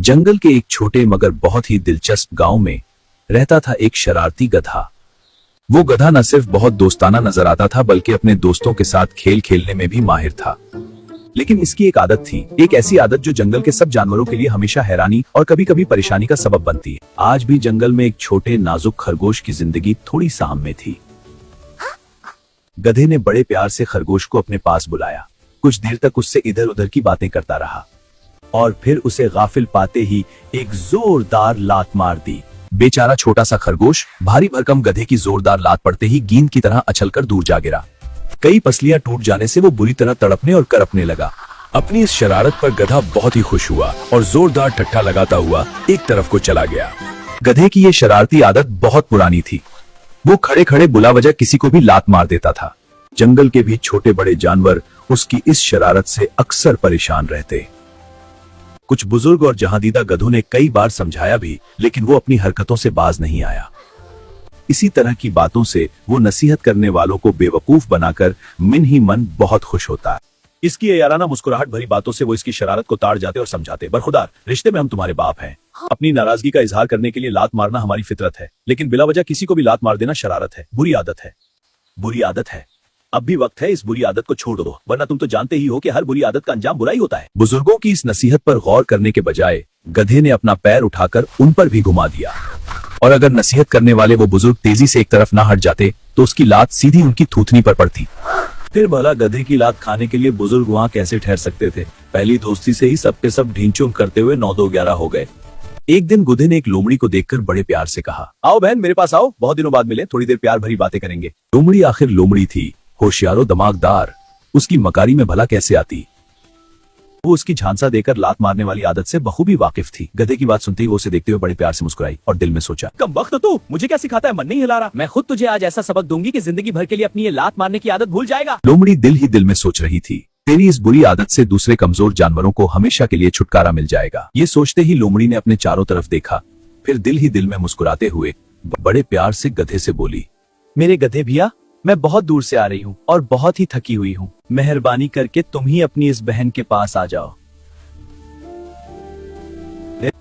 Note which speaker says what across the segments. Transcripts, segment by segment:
Speaker 1: जंगल के एक छोटे मगर बहुत ही दिलचस्प गांव में रहता था एक शरारती गधा। वो गधा न सिर्फ बहुत दोस्ताना नजर आता था बल्कि अपने दोस्तों के साथ खेल खेलने में भी माहिर था। लेकिन इसकी एक आदत थी, एक ऐसी आदत जो जंगल के सब जानवरों के लिए हमेशा हैरानी और कभी कभी परेशानी का सबब बनती है। आज भी जंगल में एक छोटे नाजुक खरगोश की जिंदगी थोड़ी साम में थी। गधे ने बड़े प्यार से खरगोश को अपने पास बुलाया। कुछ देर तक उससे इधर उधर की बातें करता रहा और फिर उसे गाफिल पाते ही एक जोरदार लात मार दी। बेचारा छोटा सा खरगोश भारी भरकम गधे की जोरदार लात पड़ते ही गेंद की तरह अछलकर दूर जा गिरा। कई पसलियां टूट जाने से वो बुरी तरह तड़पने और करपने लगा। अपनी इस शरारत पर गधा बहुत ही खुश हुआ और जोरदार ठट्ठा लगाता हुआ एक तरफ को चला गया। गधे की ये शरारती आदत बहुत पुरानी थी। वो खड़े खड़े बुला वजह किसी को भी लात मार देता था। जंगल के भी छोटे बड़े जानवर उसकी इस शरारत से अक्सर परेशान रहते। कुछ बुजुर्ग और जहांदीदा गधों ने कई बार समझाया भी, लेकिन वो अपनी हरकतों से बाज नहीं आया। इसी तरह की बातों से वो नसीहत करने वालों को बेवकूफ बनाकर मन ही मन बहुत खुश होता है। इसकी याराना मुस्कुराहट भरी बातों से वो इसकी शरारत को ताड़ जाते और समझाते। बरखुदार, रिश्ते में हम तुम्हारे बाप हैं। अपनी नाराजगी का इजहार करने के लिए लात मारना हमारी फितरत है, लेकिन बिला वजह किसी को भी लात मार देना शरारत है, बुरी आदत है। बुरी आदत है। अब भी वक्त है इस बुरी आदत को छोड़ दो, वरना तुम तो जानते ही हो कि हर बुरी आदत का अंजाम बुरा ही होता है। बुजुर्गों की इस नसीहत पर गौर करने के बजाय गधे ने अपना पैर उठाकर उन पर भी घुमा दिया, और अगर नसीहत करने वाले वो बुजुर्ग तेजी से एक तरफ ना हट जाते तो उसकी लात सीधी उनकी थूथनी पर पड़ती। फिर भला गधे की लात खाने के लिए बुजुर्ग वहाँ कैसे ठहर सकते थे। पहली दोस्ती से ही सबके सब ढींचूम करते हुए 9-2-11 हो गए। एक दिन गुधे ने एक लोमड़ी को देखकर बड़े प्यार से कहा, आओ बहन, मेरे पास आओ, बहुत दिनों बाद मिले, थोड़ी देर प्यार भरी बातें करेंगे। लोमड़ी आखिर लोमड़ी थी, होशियारो दिमागदार, उसकी मकारी में भला कैसे आती। वो उसकी झांसा देकर लात मारने वाली आदत से बखूबी वाकिफ थी। गधे की बात सुनते ही वो उसे देखते हुए बड़े प्यार से मुस्कुराई और दिल में सोचा, कम वक्त तू मुझे क्या सिखाता है, मन नहीं हिला रहा। मैं खुद तुझे आज ऐसा सबक दूंगी कि जिंदगी भर के लिए अपनी ये लात मारने की आदत भूल जाएगा। लोमड़ी दिल ही दिल में सोच रही थी, तेरी इस बुरी आदत से दूसरे कमजोर जानवरों को हमेशा के लिए छुटकारा मिल जाएगा। ये सोचते ही लोमड़ी ने अपने चारों तरफ देखा, फिर दिल ही दिल में मुस्कुराते हुए बड़े प्यार से गधे से बोली, मेरे गधे भैया, मैं बहुत दूर से आ रही हूँ और बहुत ही थकी हुई हूँ। मेहरबानी करके तुम ही अपनी इस बहन के पास आ जाओ।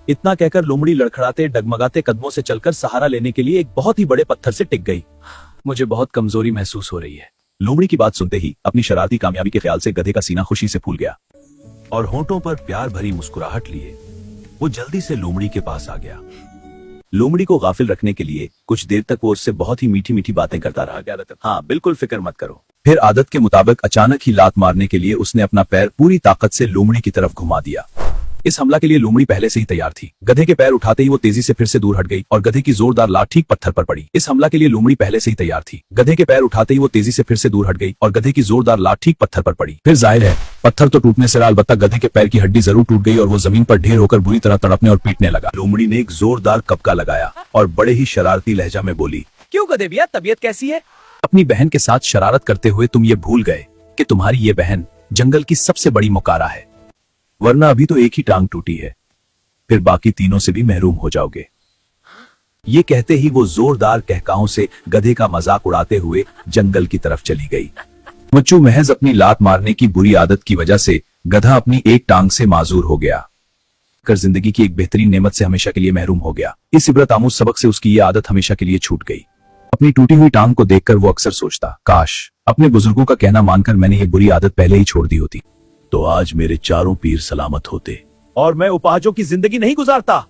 Speaker 1: इतना कहकर लोमड़ी लड़खड़ाते डगमगाते कदमों से चलकर सहारा लेने के लिए एक बहुत ही बड़े पत्थर से टिक गई। मुझे बहुत कमजोरी महसूस हो रही है। लोमड़ी की बात सुनते ही अपनी शरारती कामयाबी के ख्याल से गधे का सीना खुशी से फूल गया और होंठों पर प्यार भरी मुस्कुराहट लिए वो जल्दी से लोमड़ी के पास आ गया। लोमड़ी को गाफिल रखने के लिए कुछ देर तक वो उससे बहुत ही मीठी मीठी बातें करता रहा। हाँ बिल्कुल, फिक्र मत करो। फिर आदत के मुताबिक अचानक ही लात मारने के लिए उसने अपना पैर पूरी ताकत से लोमड़ी की तरफ घुमा दिया। इस हमला के लिए लोमड़ी पहले से ही तैयार थी। गधे के पैर उठाते ही वो तेजी से फिर से दूर हट गई और गधे की जोरदार लात ठीक पत्थर पर पड़ी। इस हमला के लिए लोमड़ी पहले से ही तैयार थी। गधे के पैर उठाते ही वो तेजी से फिर से दूर हट गई और गधे की जोरदार लात ठीक पत्थर पर पड़ी। फिर जाहिर है पत्थर तो टूटने से अलबत्ता गधे के पैर की हड्डी जरूर टूट गई और वो जमीन पर ढेर होकर बुरी तरह तड़पने और पीटने लगा। लोमड़ी ने एक जोरदार कपका लगाया और बड़े ही शरारती लहजा में बोली, क्यों गधे भैया, तबीयत कैसी है? अपनी बहन के साथ शरारत करते हुए तुम ये भूल गए कि तुम्हारी ये बहन जंगल की सबसे बड़ी मुकारा है, वरना अभी तो एक ही टांग टूटी है, फिर बाकी तीनों से भी महरूम हो जाओगे। ये कहते ही वो जोरदार कहकाओं से गधे का मजाक उड़ाते हुए जंगल की तरफ चली गई। मच्चू महज अपनी लात मारने की बुरी आदत की वजह से गधा अपनी एक टांग से माजूर हो गया, कर जिंदगी की एक बेहतरीन नेमत से हमेशा के लिए महरूम हो गया। इस इबरत आमूज सबक से उसकी ये आदत हमेशा के लिए छूट गई। अपनी टूटी हुई टांग को देखकर वो अक्सर सोचता, काश अपने बुजुर्गों का कहना मानकर मैंने ये बुरी आदत पहले ही छोड़ दी होती, तो आज मेरे चारों पीर सलामत होते और मैं उपाहजों की जिंदगी नहीं गुजारता।